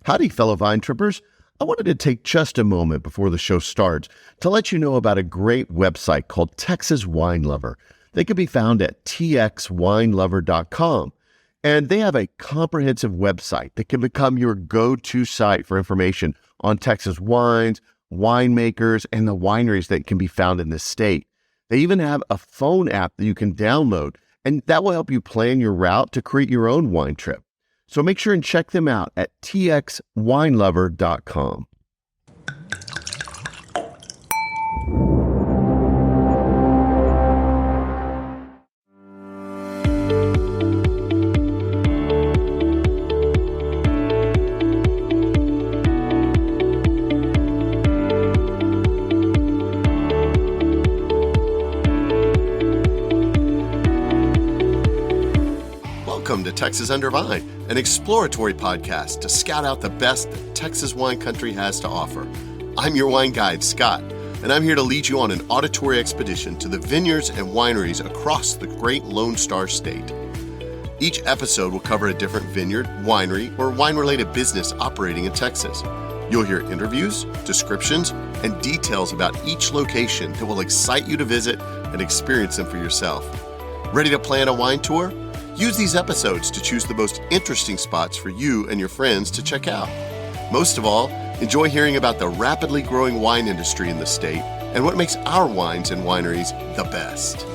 Howdy, fellow Vine Trippers. I wanted to take just a moment before the show starts to let you know about a great website called Texas Wine Lover. They can be found at txwinelover.com. And they have a comprehensive website that can become your go-to site for information on Texas wines, winemakers, and the wineries that can be found in this state. They even have a phone app that you can download, and that will help you plan your route to create your own wine trip. So make sure and check them out at txwinelover.com. Welcome to Texas Under Vine, an exploratory podcast to scout out the best that Texas wine country has to offer. I'm your wine guide, Scott, and I'm here to lead you on an auditory expedition to the vineyards and wineries across the great Lone Star State. Each episode will cover a different vineyard, winery, or wine-related business operating in Texas. You'll hear interviews, descriptions, and details about each location that will excite you to visit and experience them for yourself. Ready to plan a wine tour? Use these episodes to choose the most interesting spots for you and your friends to check out. Most of all, enjoy hearing about the rapidly growing wine industry in the state and what makes our wines and wineries the best.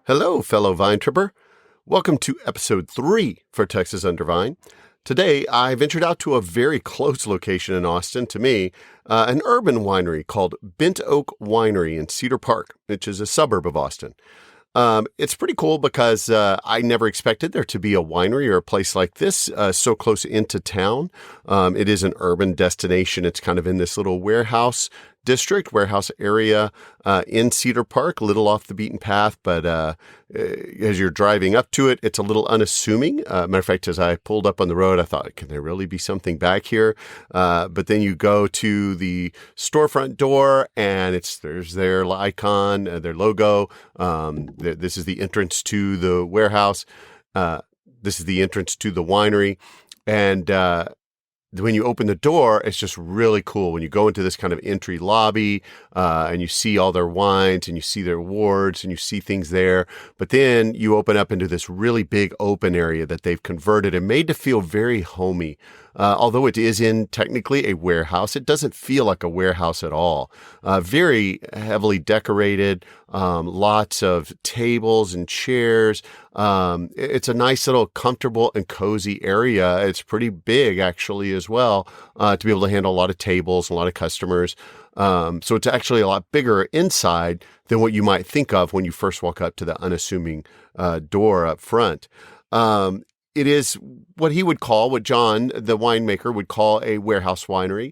Hello, fellow Vine Tripper. Welcome to episode 3 for Texas Under Vine. Today, I ventured out to a very close location in Austin, to me, an urban winery called Bent Oak Winery in Cedar Park, which is a suburb of Austin. It's pretty cool because I never expected there to be a winery or a place like this so close into town. It is an urban destination. It's kind of in this little warehouse area in Cedar Park, a little off the beaten path, but as you're driving up to it, it's a little unassuming. Matter of fact, as I pulled up on the road, I thought, can there really be something back here? But then you go to the storefront door, and there's their icon, their logo. This is the entrance to the warehouse. This is the entrance to the winery. And when you open the door, it's just really cool. When you go into this kind of entry lobby and you see all their wines and you see their awards and you see things there. But then you open up into this really big open area that they've converted and made to feel very homey. Although it is in technically a warehouse, it doesn't feel like a warehouse at all. Very heavily decorated, lots of tables and chairs. It's a nice little comfortable and cozy area. It's pretty big actually as well, to be able to handle a lot of tables, a lot of customers. So it's actually a lot bigger inside than what you might think of when you first walk up to the unassuming door up front. It is what John, the winemaker, would call a warehouse winery.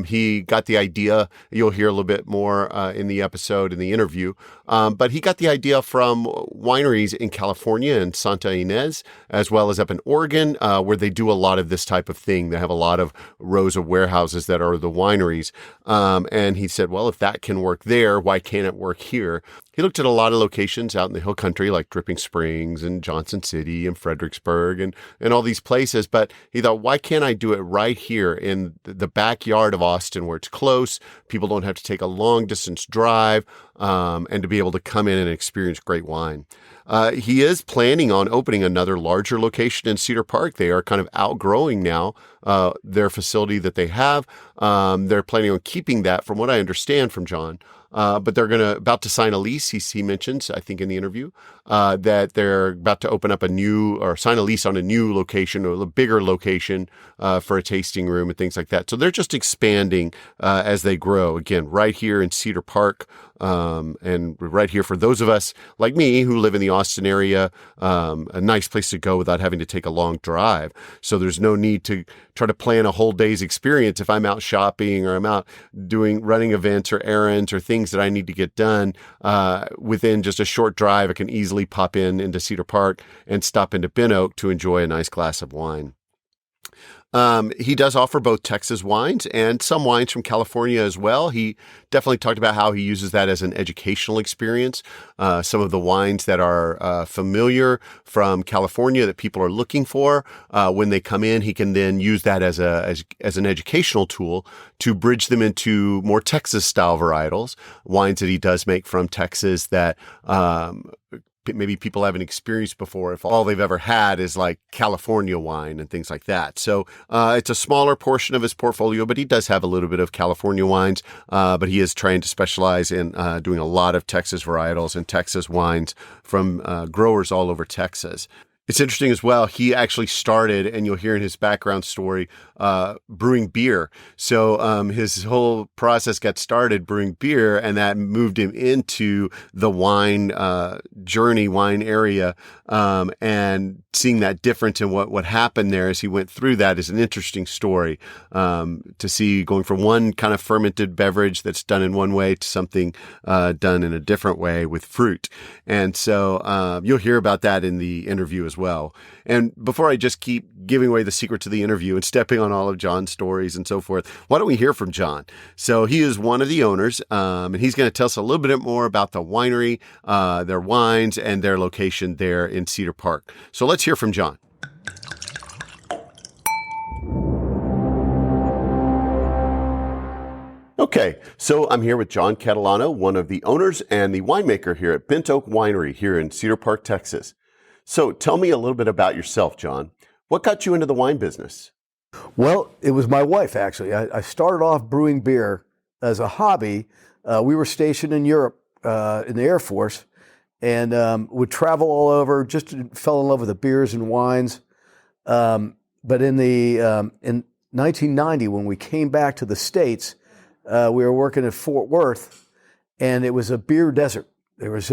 He got the idea, you'll hear a little bit more in the episode, in the interview, but he got the idea from wineries in California and Santa Ynez, as well as up in Oregon, where they do a lot of this type of thing. They have a lot of rows of warehouses that are the wineries. And he said, well, if that can work there, why can't it work here? He looked at a lot of locations out in the hill country, like Dripping Springs and Johnson City and Fredericksburg and all these places. But he thought, why can't I do it right here in the backyard of Austin where it's close? People don't have to take a long distance drive and to be able to come in and experience great wine. He is planning on opening another larger location in Cedar Park. They are kind of outgrowing now their facility that they have. They're planning on keeping that, from what I understand from John. But they're about to sign a lease. He mentions, I think in the interview, that they're about to open up sign a lease on a new location, or a bigger location for a tasting room and things like that. So they're just expanding as they grow. Again, right here in Cedar Park, and right here for those of us like me who live in the Austin area, a nice place to go without having to take a long drive. So there's no need to try to plan a whole day's experience if I'm out shopping or I'm out running events or errands or things that I need to get done. Within just a short drive, I can easily pop into Cedar Park and stop into Bent Oak to enjoy a nice glass of wine. He does offer both Texas wines and some wines from California as well. He definitely talked about how he uses that as an educational experience. Some of the wines that are familiar from California that people are looking for when they come in, he can then use that as an educational tool to bridge them into more Texas style varietals, wines that he does make from Texas that maybe people haven't experienced before if all they've ever had is like California wine and things like that. So it's a smaller portion of his portfolio, but he does have a little bit of California wines, but he is trying to specialize in doing a lot of Texas varietals and Texas wines from growers all over Texas. It's interesting as well. He actually started, and you'll hear in his background story, brewing beer. So his whole process got started brewing beer, and that moved him into the wine journey, wine area, and seeing that difference in what happened there as he went through that is an interesting story to see going from one kind of fermented beverage that's done in one way to something done in a different way with fruit. And so you'll hear about that in the interview as well. And before I just keep giving away the secret to the interview and stepping on all of John's stories and so forth, why don't we hear from John? So he is one of the owners, and he's going to tell us a little bit more about the winery, their wines, and their location there in Cedar Park. So let's hear from John. Okay, so I'm here with John Catalano, one of the owners and the winemaker here at Bent Oak Winery here in Cedar Park, Texas. So tell me a little bit about yourself, John. What got you into the wine business? Well, it was my wife, actually. I started off brewing beer as a hobby. We were stationed in Europe in the Air Force and would travel all over, just fell in love with the beers and wines. But in 1990, when we came back to the States, we were working at Fort Worth, and it was a beer desert. There was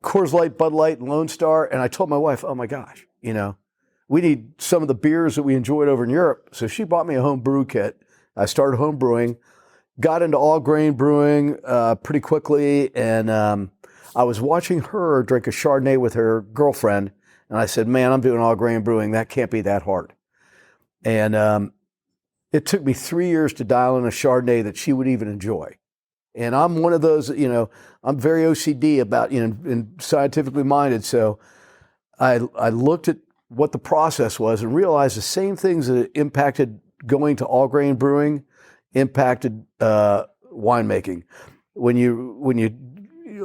Coors Light, Bud Light, and Lone Star, and I told my wife, oh my gosh, we need some of the beers that we enjoyed over in Europe. So she bought me a home brew kit. I started home brewing, got into all grain brewing pretty quickly, and I was watching her drink a Chardonnay with her girlfriend, and I said, man, I'm doing all grain brewing. That can't be that hard. And it took me 3 years to dial in a Chardonnay that she would even enjoy. And I'm one of those, I'm very OCD about, and scientifically minded. So I looked at what the process was and realized the same things that impacted going to all grain brewing impacted winemaking. When you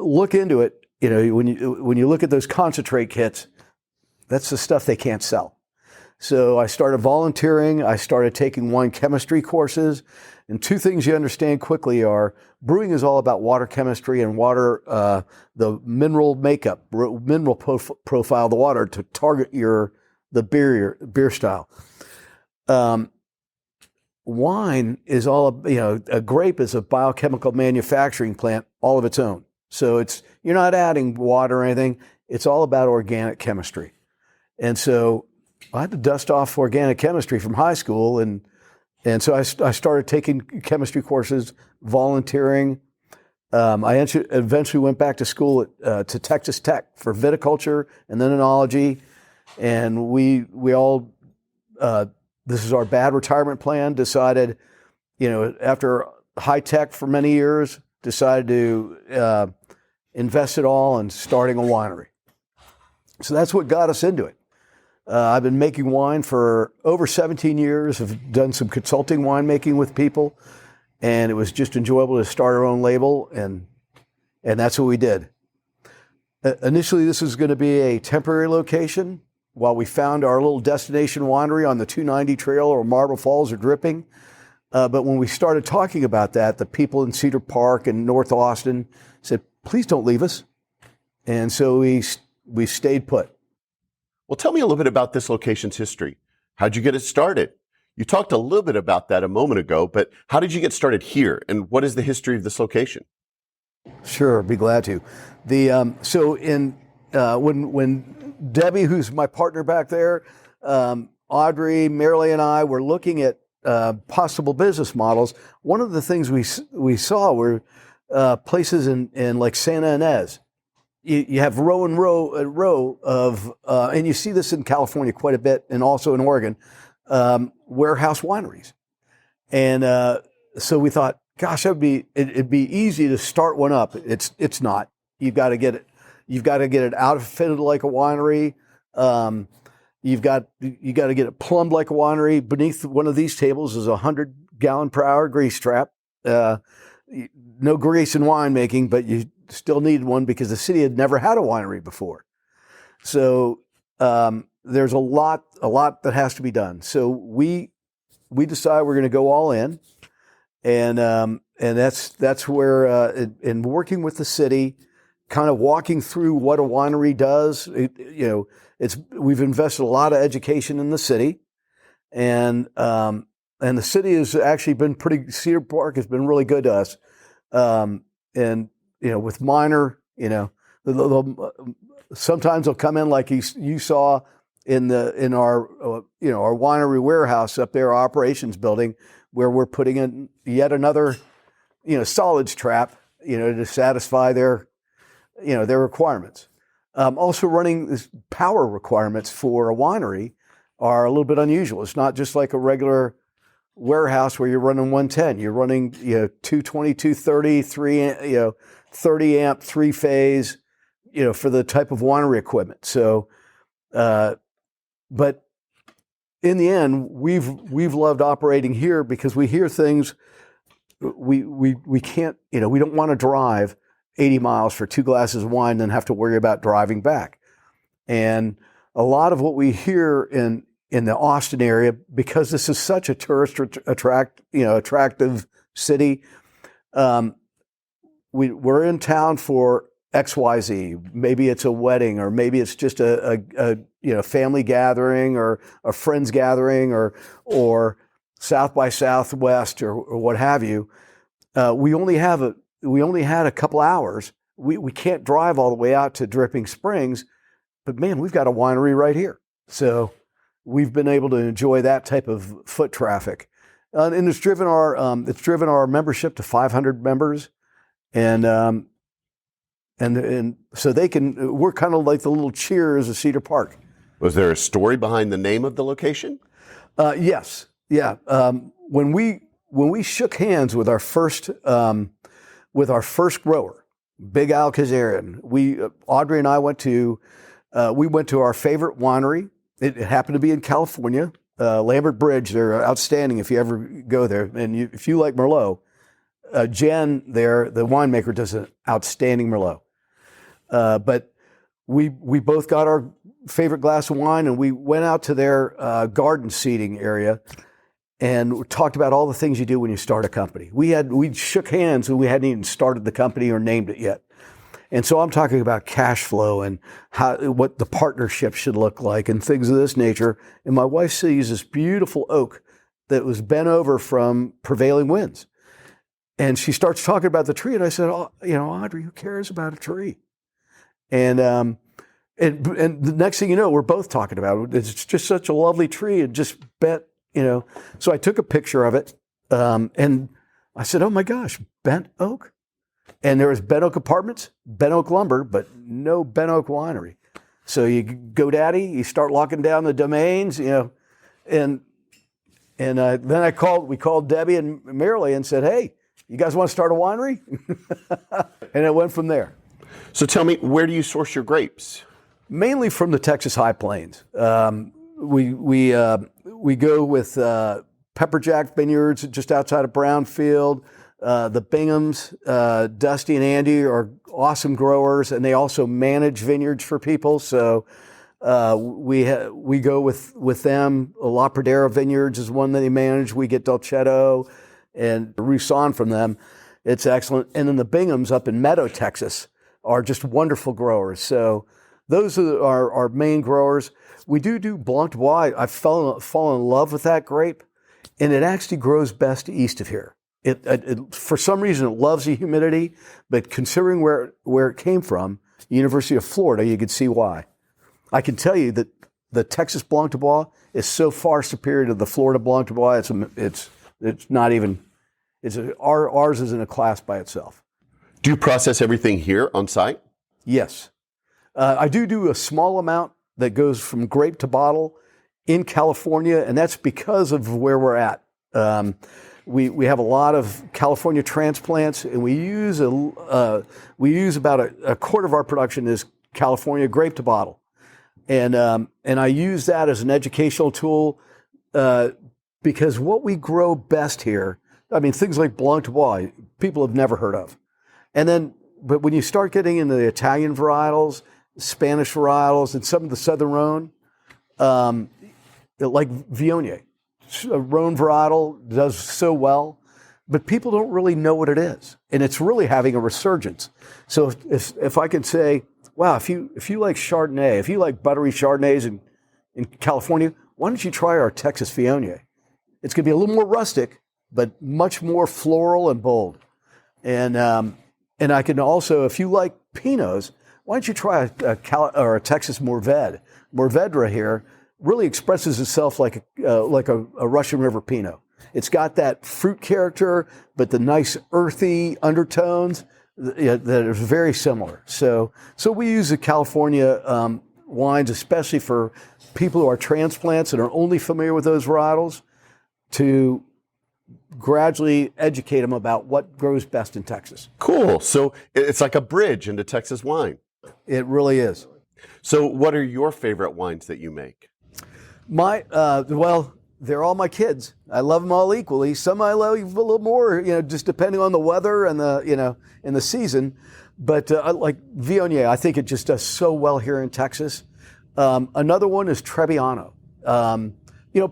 look into it, when you look at those concentrate kits, that's the stuff they can't sell. So I started volunteering. I started taking wine chemistry courses. And two things you understand quickly are brewing is all about water chemistry and water, the mineral makeup, mineral profile of the water to target the beer style. Wine is all, a grape is a biochemical manufacturing plant all of its own. So you're not adding water or anything. It's all about organic chemistry. And so I had to dust off organic chemistry from high school, and so I started taking chemistry courses, volunteering. I eventually went back to school to Texas Tech for viticulture and then enology, and we all this is our bad retirement plan. Decided, after high tech for many years, decided to invest it all in starting a winery. So that's what got us into it. I've been making wine for over 17 years. I've done some consulting winemaking with people, and it was just enjoyable to start our own label, and that's what we did. Initially, this was going to be a temporary location while we found our little destination winery on the 290 trail or Marble Falls or Dripping. But when we started talking about that, the people in Cedar Park and North Austin said, please don't leave us. And so we stayed put. Well, tell me a little bit about this location's history. How'd you get it started? You talked a little bit about that a moment ago, but how did you get started here, and what is the history of this location? Sure, be glad to. When Debbie, who's my partner back there, Audrey, Marilee, and I were looking at possible business models, one of the things we saw were places in like Santa Ynez. You have row and row of, and you see this in California quite a bit, and also in Oregon, warehouse wineries. And so we thought, gosh, it'd be easy to start one up. It's not. You've got to get it outfitted like a winery. You got to get it plumbed like a winery. Beneath one of these tables is a 100-gallon-per-hour grease trap. No grease in winemaking, but you still needed one because the city had never had a winery before. So there's a lot that has to be done. So we decide we're going to go all in, and that's where in working with the city, kind of walking through what a winery does. We've invested a lot of education in the city, and the city has actually been Cedar Park has been really good to us, and with minor, sometimes they'll come in like you saw in our winery warehouse up there, our operations building, where we're putting in yet another solids trap to satisfy their requirements. Also running this power requirements for a winery are a little bit unusual. It's not just like a regular warehouse where you're running 110. You're running 220, 230, 30 amp, 3-phase, for the type of winery equipment. So, but in the end, we've loved operating here because we hear things we can't, we don't want to drive 80 miles for 2 glasses of wine, then have to worry about driving back. And a lot of what we hear in the Austin area, because this is such a tourist attractive city, we're in town for XYZ. Maybe it's a wedding, or maybe it's just a family gathering, or a friends gathering, or South by Southwest, or what have you. We only had a couple hours. We can't drive all the way out to Dripping Springs, but man, we've got a winery right here. So we've been able to enjoy that type of foot traffic, and it's driven our membership to 500 members, and so we're kind of like the little Cheers of Cedar Park. Was there a story behind the name of the location? Yes, yeah. When we shook hands with our first grower, Big Al Kazarian, Audrey and I went to our favorite winery. It happened to be in California, Lambert Bridge. They're outstanding if you ever go there. And if you like Merlot, Jen there, the winemaker, does an outstanding Merlot. But we both got our favorite glass of wine, and we went out to their garden seating area and talked about all the things you do when you start a company. We shook hands, and we hadn't even started the company or named it yet. And so I'm talking about cash flow and what the partnership should look like and things of this nature. And my wife sees this beautiful oak that was bent over from prevailing winds. And she starts talking about the tree. And I said, Audrey, who cares about a tree? And the next thing you know, we're both talking about it. It's just such a lovely tree. It just bent, So I took a picture of it. And I said, oh my gosh, bent oak. And there was Bent Oak Apartments, Bent Oak Lumber, but no Bent Oak Winery. So you go daddy, you start locking down the domains, and then we called Debbie and Marilee and said, hey, you guys want to start a winery? And it went from there. So tell me, where do you source your grapes? Mainly from the Texas High Plains. We go with Pepperjack Vineyards just outside of Brownfield. The Binghams, Dusty and Andy are awesome growers, and they also manage vineyards for people. So we go with them. La Pradera Vineyards is one that they manage. We get Dolcetto and Roussan from them. It's excellent. And then the Binghams up in Meadow, Texas, are just wonderful growers. So those are our main growers. We do Blanc de Bois. I've fallen in love with that grape, and it actually grows best east of here. It for some reason, it loves the humidity, but considering where it came from, University of Florida, you could see why. I can tell you that the Texas Blanc de Bois is so far superior to the Florida Blanc de Bois. It's not even. Ours is in a class by itself. Do you process everything here on site? Yes, I do a small amount that goes from grape to bottle in California, and that's because of where we're at. We have a lot of California transplants, and we use about a quarter of our production is California grape to bottle, and I use that as an educational tool because what we grow best here, I mean, things like Blanc de Bois, people have never heard of, but when you start getting into the Italian varietals, Spanish varietals, and some of the Southern Rhone, like Viognier. A Rhone varietal does so well, but people don't really know what it is, and it's really having a resurgence. So if I could say, wow, if you like Chardonnay, if you like buttery Chardonnays in California, why don't you try our Texas Viognier? It's going to be a little more rustic, but much more floral and bold. And I can also, if you like Pinots, why don't you try a Texas Mourvedre? Mourvedre here really expresses itself like a Russian River Pinot. It's got that fruit character, but the nice earthy undertones that are very similar. So we use the California wines, especially for people who are transplants and are only familiar with those varietals, to gradually educate them about what grows best in Texas. Cool. So it's like a bridge into Texas wine. It really is. So what are your favorite wines that you make? Well, they're all my kids. I love them all equally. Some I love a little more, just depending on the weather and and the season. But I like Viognier. I think it just does so well here in Texas. Another one is Trebbiano.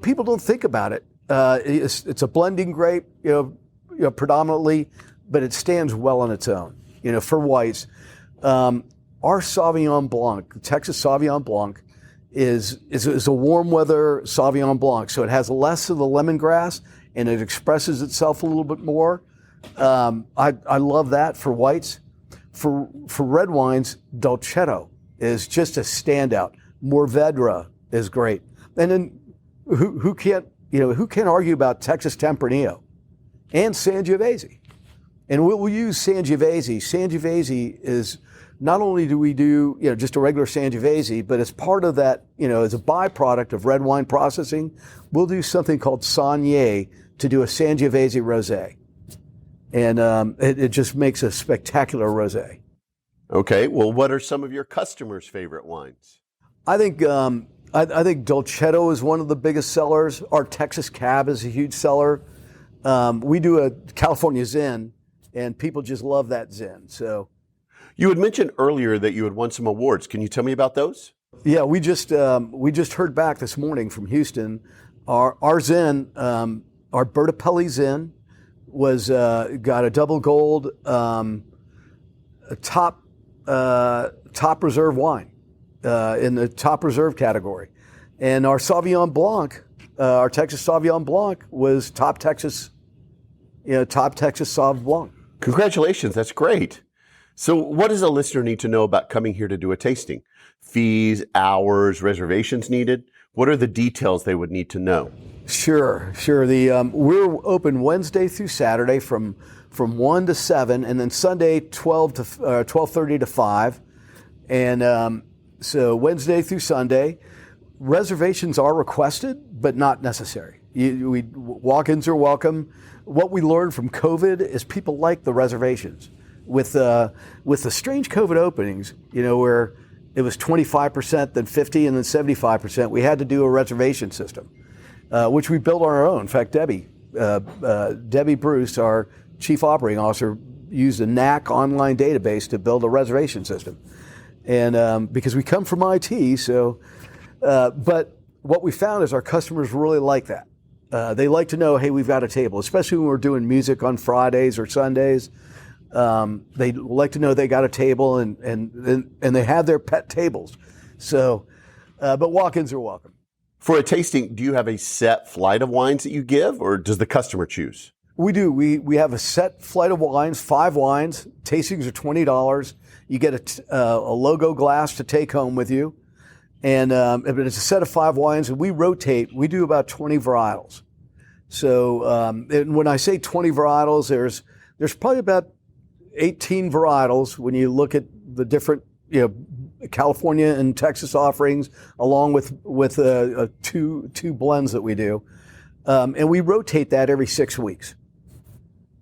People don't think about it. It's a blending grape, predominantly, but it stands well on its own. For whites, our Sauvignon Blanc, Texas Sauvignon Blanc, is a warm weather Sauvignon Blanc, so it has less of the lemongrass and it expresses itself a little bit more. I love that for whites. For red wines, Dolcetto is just a standout. Mourvedre is great, and then who can't argue about Texas Tempranillo and Sangiovese? And we'll use Sangiovese. Sangiovese is not only do we do just a regular Sangiovese, but as part of that, as a byproduct of red wine processing, we'll do something called Saunier to do a Sangiovese rosé, and it just makes a spectacular rosé. Okay, well, what are some of your customers' favorite wines? I think Dolcetto is one of the biggest sellers. Our Texas Cab is a huge seller. We do a California Zin, and people just love that Zin. So. You had mentioned earlier that you had won some awards. Can you tell me about those? Yeah, we just heard back this morning from Houston. Our Zin, our Bertapelli Zin, was got a double gold top reserve wine in the top reserve category, and our Sauvignon Blanc, our Texas Sauvignon Blanc, was top Texas Sauv Blanc. Congratulations, that's great. So what does a listener need to know about coming here to do a tasting? Fees, hours, reservations needed? What are the details they would need to know? Sure. We're open Wednesday through Saturday from 1 to 7, and then Sunday 12:30 to 5. And so Wednesday through Sunday, reservations are requested, but not necessary. Walk-ins are welcome. What we learned from COVID is people like the reservations. With the strange COVID openings, where it was 25%, then 50%, and then 75%, we had to do a reservation system, which we built on our own. In fact, Debbie Bruce, our chief operating officer, used a NAC online database to build a reservation system. And because we come from IT, but what we found is our customers really like that. They like to know, hey, we've got a table, especially when we're doing music on Fridays or Sundays. They like to know they got a table and they have their pet tables. So, but walk-ins are welcome. For a tasting, do you have a set flight of wines that you give, or does the customer choose? We do. We have a set flight of wines, 5 wines. Tastings are $20. You get a logo glass to take home with you. And it's a set of 5 wines, and we rotate. We do about 20 varietals. So and when I say 20 varietals, there's probably about 18 varietals when you look at the different California and Texas offerings, along with two blends that we do, and we rotate that every 6 weeks.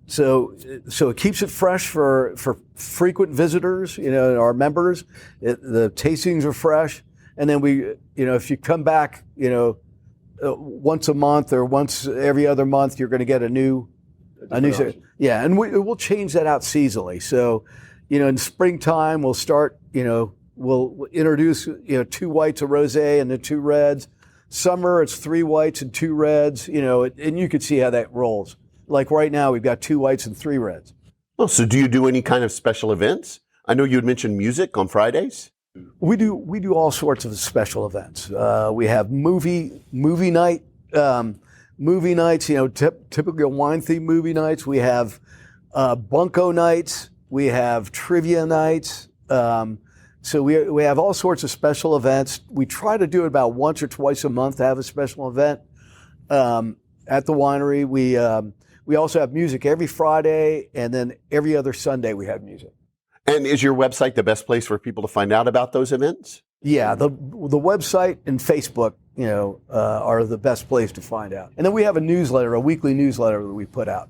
So it keeps it fresh for frequent visitors, our members. The tastings are fresh, and then if you come back, once a month or once every other month, you're going to get a new. Yeah, and we'll change that out seasonally. So, in springtime we'll start. We'll introduce 2 whites, a rosé, and the 2 reds. Summer it's 3 whites and 2 reds. And you can see how that rolls. Like right now, we've got 2 whites and 3 reds. Oh, so do you do any kind of special events? I know you had mentioned music on Fridays. We do all sorts of special events. We have movie night. Movie nights, typical wine-themed movie nights. We have bunko nights. We have trivia nights. So we have all sorts of special events. We try to do it about once or twice a month to have a special event at the winery. We also have music every Friday, and then every other Sunday we have music. And is your website the best place for people to find out about those events? Yeah, the website and Facebook, are the best place to find out. And then we have a weekly newsletter that we put out.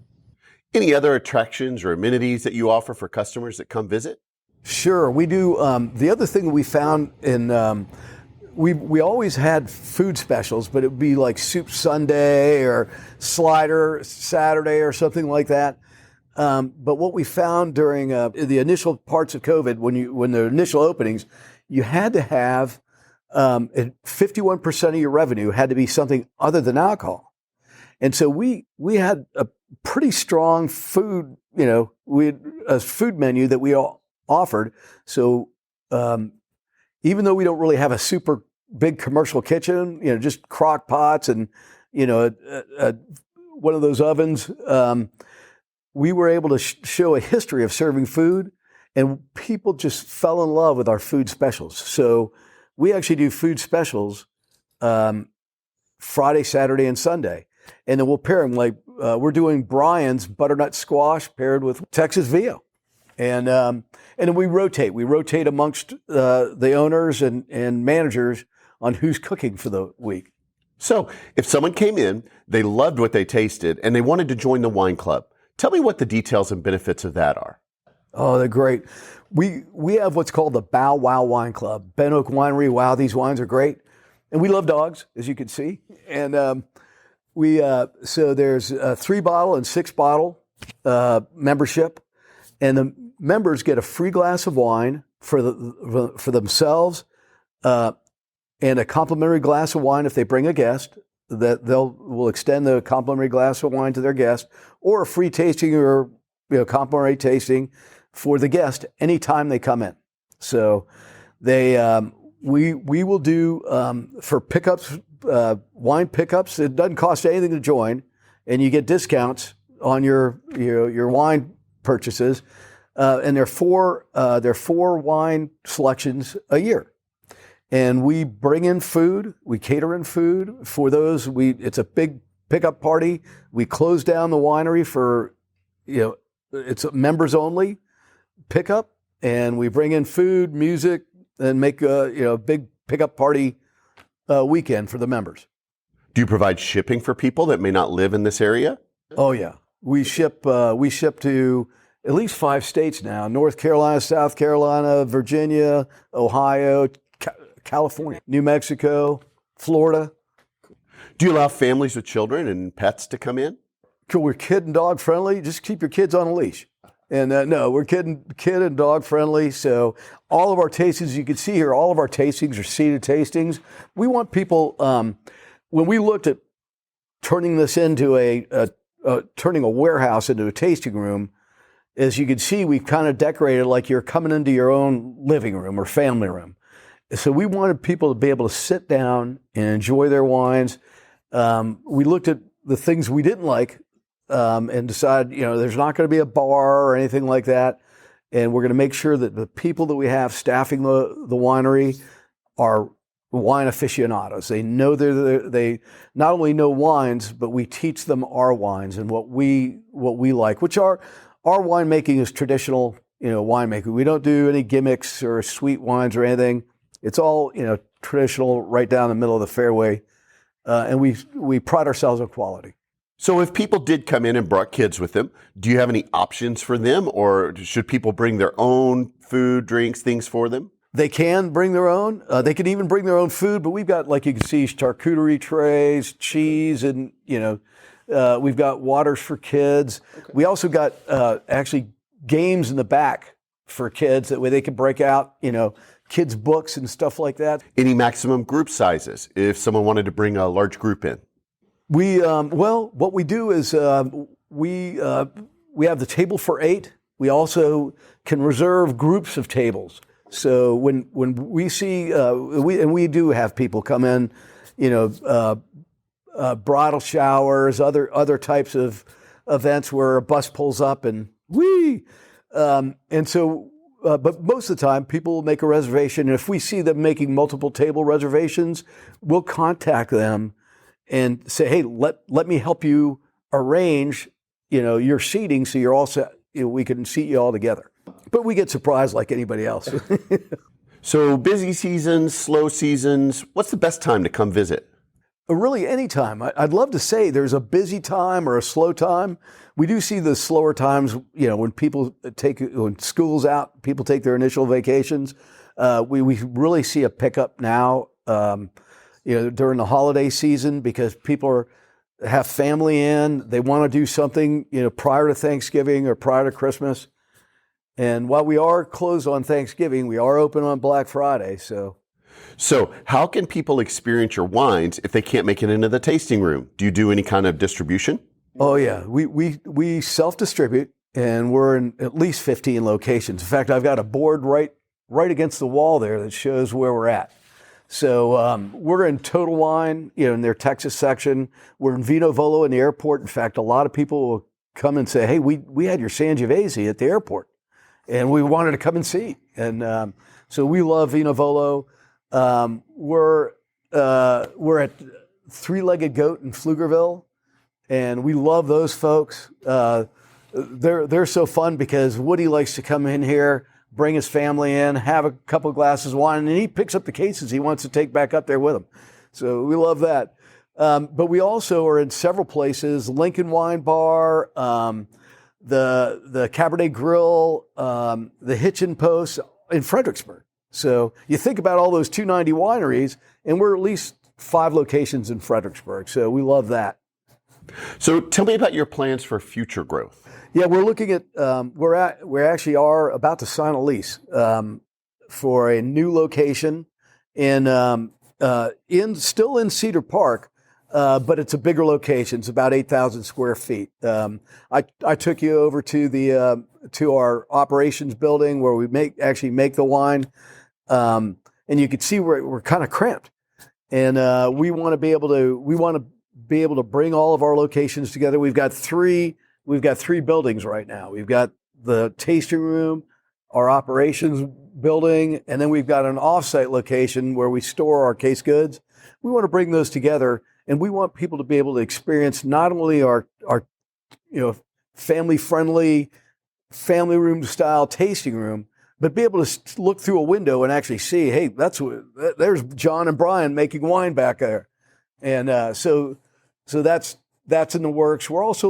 Any other attractions or amenities that you offer for customers that come visit? Sure, we do. The other thing we found we always had food specials, but it would be like Soup Sunday or Slider Saturday or something like that. But what we found during the initial parts of COVID, when the initial openings, you had to have 51% of your revenue had to be something other than alcohol. And so we had a pretty strong food, we had a food menu that we all offered. So even though we don't really have a super big commercial kitchen, just crock pots and, one of those ovens, we were able to show a history of serving food, and people just fell in love with our food specials. So we actually do food specials Friday, Saturday, and Sunday. And then we'll pair them like we're doing Brian's butternut squash paired with Texas Vio. And then we rotate. We rotate amongst the owners and managers on who's cooking for the week. So if someone came in, they loved what they tasted, and they wanted to join the wine club, tell me what the details and benefits of that are. Oh, they're great. We have what's called the Bow Wow Wine Club. Ben Oak Winery, wow, these wines are great. And we love dogs, as you can see. And so there's a 3-bottle and 6-bottle membership. And the members get a free glass of wine for themselves and a complimentary glass of wine if they bring a guest. That we'll extend the complimentary glass of wine to their guest, or a free tasting or complimentary tasting for the guest anytime they come in. So we will do for pickups, wine pickups. It doesn't cost anything to join, and you get discounts on your wine purchases. And there are 4 wine selections a year. And we bring in food, we cater in food for those. It's a big pickup party. We close down the winery for, it's members only pickup, and we bring in food, music, and make a big pickup party weekend for the members. Do you provide shipping for people that may not live in this area? Oh yeah, we ship to at least 5 states now: North Carolina, South Carolina, Virginia, Ohio, California, New Mexico, Florida. Do you allow families with children and pets to come in? We're kid and dog friendly. Just keep your kids on a leash. And no, we're kid and dog friendly. So all of our tastings, you can see here, all of our tastings are seated tastings. We want people, when we looked at turning this into turning a warehouse into a tasting room, as you can see, we've kind of decorated like you're coming into your own living room or family room. So we wanted people to be able to sit down and enjoy their wines. We looked at the things we didn't like and decided, there's not going to be a bar or anything like that. And we're going to make sure that the people that we have staffing the winery are wine aficionados. They know they not only know wines, but we teach them our wines and what we like, which our winemaking is traditional, winemaking. We don't do any gimmicks or sweet wines or anything. It's all, traditional, right down the middle of the fairway. And we pride ourselves on quality. So if people did come in and brought kids with them, do you have any options for them, or should people bring their own food, drinks, things for them? They can bring their own. They can even bring their own food, but we've got, like you can see, charcuterie trays, cheese, and, we've got waters for kids. Okay. We also got actually games in the back for kids. That way they can break out, kids' books and stuff like that. Any maximum group sizes if someone wanted to bring a large group in? What we do is we have the table for 8. We also can reserve groups of tables. So when we see we do have people come in, bridal showers, other types of events where a bus pulls up and but most of the time people will make a reservation, and if we see them making multiple table reservations, we'll contact them and say, hey, let me help you arrange, your seating so you're all set, we can seat you all together. But we get surprised like anybody else. So busy seasons, slow seasons, what's the best time to come visit? Really any time. I'd love to say there's a busy time or a slow time. We do see the slower times, when school's out, people take their initial vacations. We really see a pickup now, during the holiday season, because people have family in, they want to do something, prior to Thanksgiving or prior to Christmas. And while we are closed on Thanksgiving, we are open on Black Friday. So how can people experience your wines if they can't make it into the tasting room? Do you do any kind of distribution? Oh yeah, we self-distribute, and we're in at least 15 locations. In fact, I've got a board right against the wall there that shows where we're at. So we're in Total Wine, in their Texas section. We're in Vino Volo in the airport. In fact, a lot of people will come and say, hey, we had your Sangiovese at the airport, and we wanted to come and see. And so we love Vino Volo. We're at Three-Legged Goat in Pflugerville, and we love those folks. They're so fun because Woody likes to come in here, bring his family in, have a couple of glasses of wine, and he picks up the cases he wants to take back up there with him. So we love that. But we also are in several places: Lincoln Wine Bar, the Cabernet Grill, the Hitchin Post in Fredericksburg. So you think about all those 290 wineries, and we're at least 5 locations in Fredericksburg. So we love that. So tell me about your plans for future growth. Yeah, we're looking at, we actually are about to sign a lease for a new location still in Cedar Park, but it's a bigger location. It's about 8,000 square feet. I took you over to our operations building where we actually make the wine, and you could see we're kind of cramped, and we want to be able to bring all of our locations together. We've got three buildings right now. We've got the tasting room, our operations building, and then we've got an offsite location where we store our case goods. We want to bring those together, and we want people to be able to experience not only our family-friendly, family room style tasting room, but be able to look through a window and actually see, hey, there's John and Brian making wine back there. And so that's in the works. We're also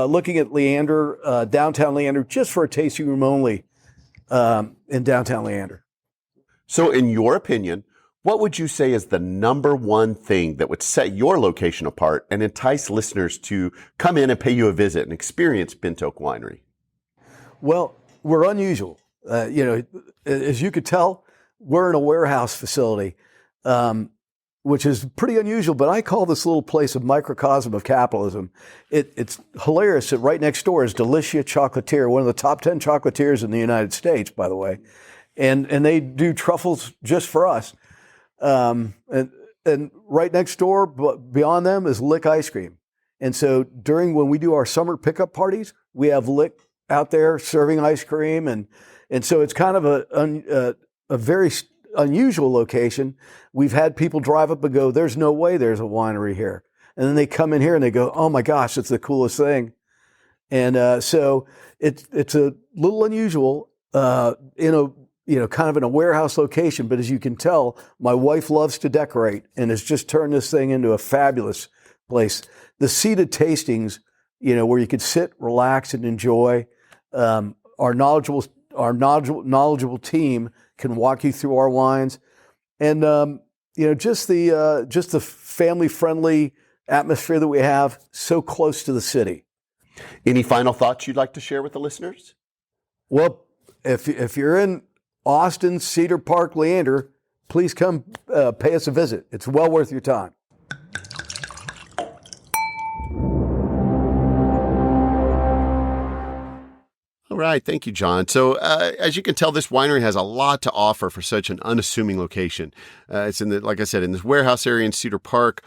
looking at Leander, downtown Leander, just for a tasting room only in downtown Leander. So in your opinion, what would you say is the number one thing that would set your location apart and entice listeners to come in and pay you a visit and experience Bent Oak Winery? Well, we're unusual. As you could tell, we're in a warehouse facility, which is pretty unusual, but I call this little place a microcosm of capitalism. It's hilarious that right next door is Delicia Chocolatier, one of the top 10 chocolatiers in the United States, by the way. And they do truffles just for us. And right next door, but beyond them, is Lick Ice Cream. And so when we do our summer pickup parties, we have Lick out there serving ice cream. And so it's kind of a very unusual location. We've had people drive up and go, there's no way there's a winery here. And then they come in here and they go, oh my gosh, it's the coolest thing. And so it's a little unusual. in a kind of in a warehouse location. But as you can tell, my wife loves to decorate and has just turned this thing into a fabulous place. The seated tastings, where you could sit, relax, and enjoy. Our knowledgeable team can walk you through our wines, and just the family friendly atmosphere that we have, so close to the city. Any final thoughts you'd like to share with the listeners? Well, if you're in Austin, Cedar Park, Leander, please come pay us a visit. It's well worth your time. All right. Thank you, John. So as you can tell, this winery has a lot to offer for such an unassuming location. It's like I said, in this warehouse area in Cedar Park.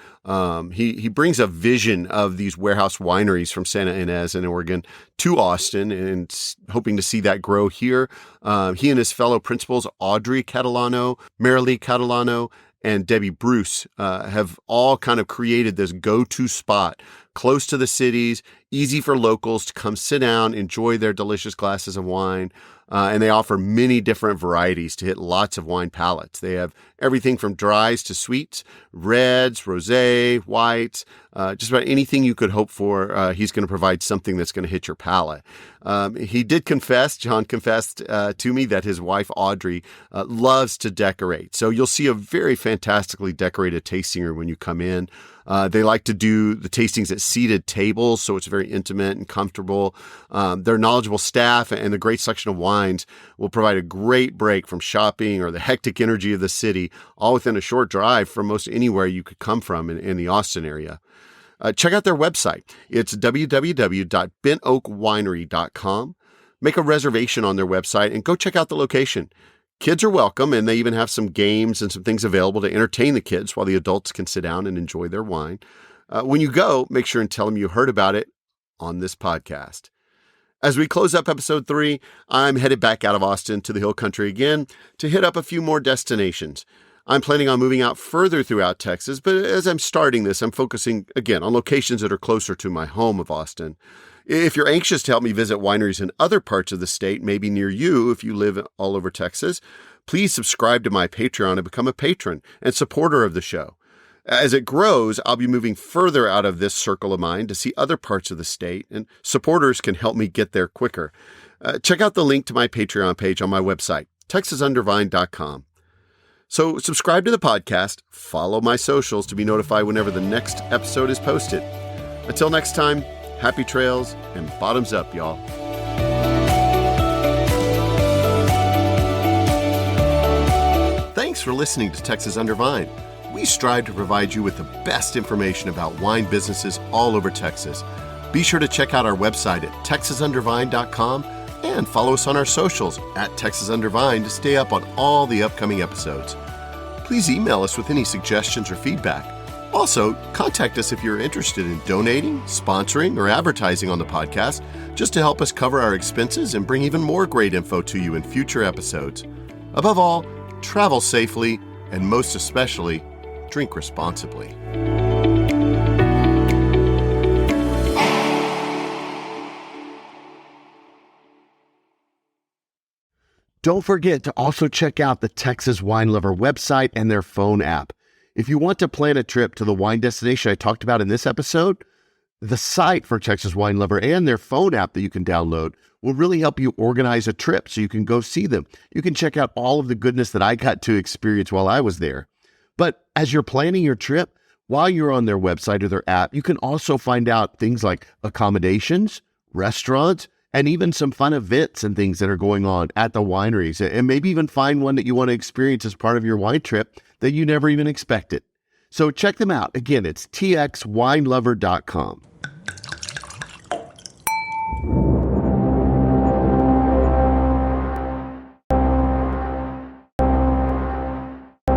He brings a vision of these warehouse wineries from Santa Ynez in Oregon to Austin, and hoping to see that grow here. He and his fellow principals, Audrey Catalano, Marilee Catalano, and Debbie Bruce have all kind of created this go-to spot close to the cities, easy for locals to come sit down, enjoy their delicious glasses of wine. And they offer many different varieties to hit lots of wine palates. They have everything from dries to sweets, reds, rosé, whites, just about anything you could hope for. He's going to provide something that's going to hit your palate. John confessed to me that his wife, Audrey, loves to decorate. So you'll see a very fantastically decorated tasting room when you come in. They like to do the tastings at seated tables, so it's very intimate and comfortable. Their knowledgeable staff and the great selection of wines will provide a great break from shopping or the hectic energy of the city, all within a short drive from most anywhere you could come from in the Austin area. Check out their website. It's www.bentoakwinery.com. Make a reservation on their website and go check out the location. Kids are welcome, and they even have some games and some things available to entertain the kids while the adults can sit down and enjoy their wine. When you go, make sure and tell them you heard about it on this podcast. As we close up episode 3, I'm headed back out of Austin to the Hill Country again to hit up a few more destinations. I'm planning on moving out further throughout Texas, but as I'm starting this, I'm focusing, again, on locations that are closer to my home of Austin. If you're anxious to help me visit wineries in other parts of the state, maybe near you if you live all over Texas, please subscribe to my Patreon and become a patron and supporter of the show. As it grows, I'll be moving further out of this circle of mine to see other parts of the state, and supporters can help me get there quicker. Check out the link to my Patreon page on my website, texasundervine.com. So subscribe to the podcast, follow my socials to be notified whenever the next episode is posted. Until next time, happy trails and bottoms up, y'all. Thanks for listening to Texas Under Vine. We strive to provide you with the best information about wine businesses all over Texas. Be sure to check out our website at texasundervine.com and follow us on our socials at Texas Under Vine to stay up on all the upcoming episodes. Please email us with any suggestions or feedback. Also, contact us if you're interested in donating, sponsoring, or advertising on the podcast, just to help us cover our expenses and bring even more great info to you in future episodes. Above all, travel safely, and most especially, drink responsibly. Don't forget to also check out the Texas Wine Lover website and their phone app. If you want to plan a trip to the wine destination I talked about in this episode, the site for Texas Wine Lover and their phone app that you can download will really help you organize a trip so you can go see them. You can check out all of the goodness that I got to experience while I was there. But as you're planning your trip, while you're on their website or their app, you can also find out things like accommodations, restaurants, and even some fun events and things that are going on at the wineries, and maybe even find one that you want to experience as part of your wine trip that you never even expected. So check them out. Again, it's txwinelover.com.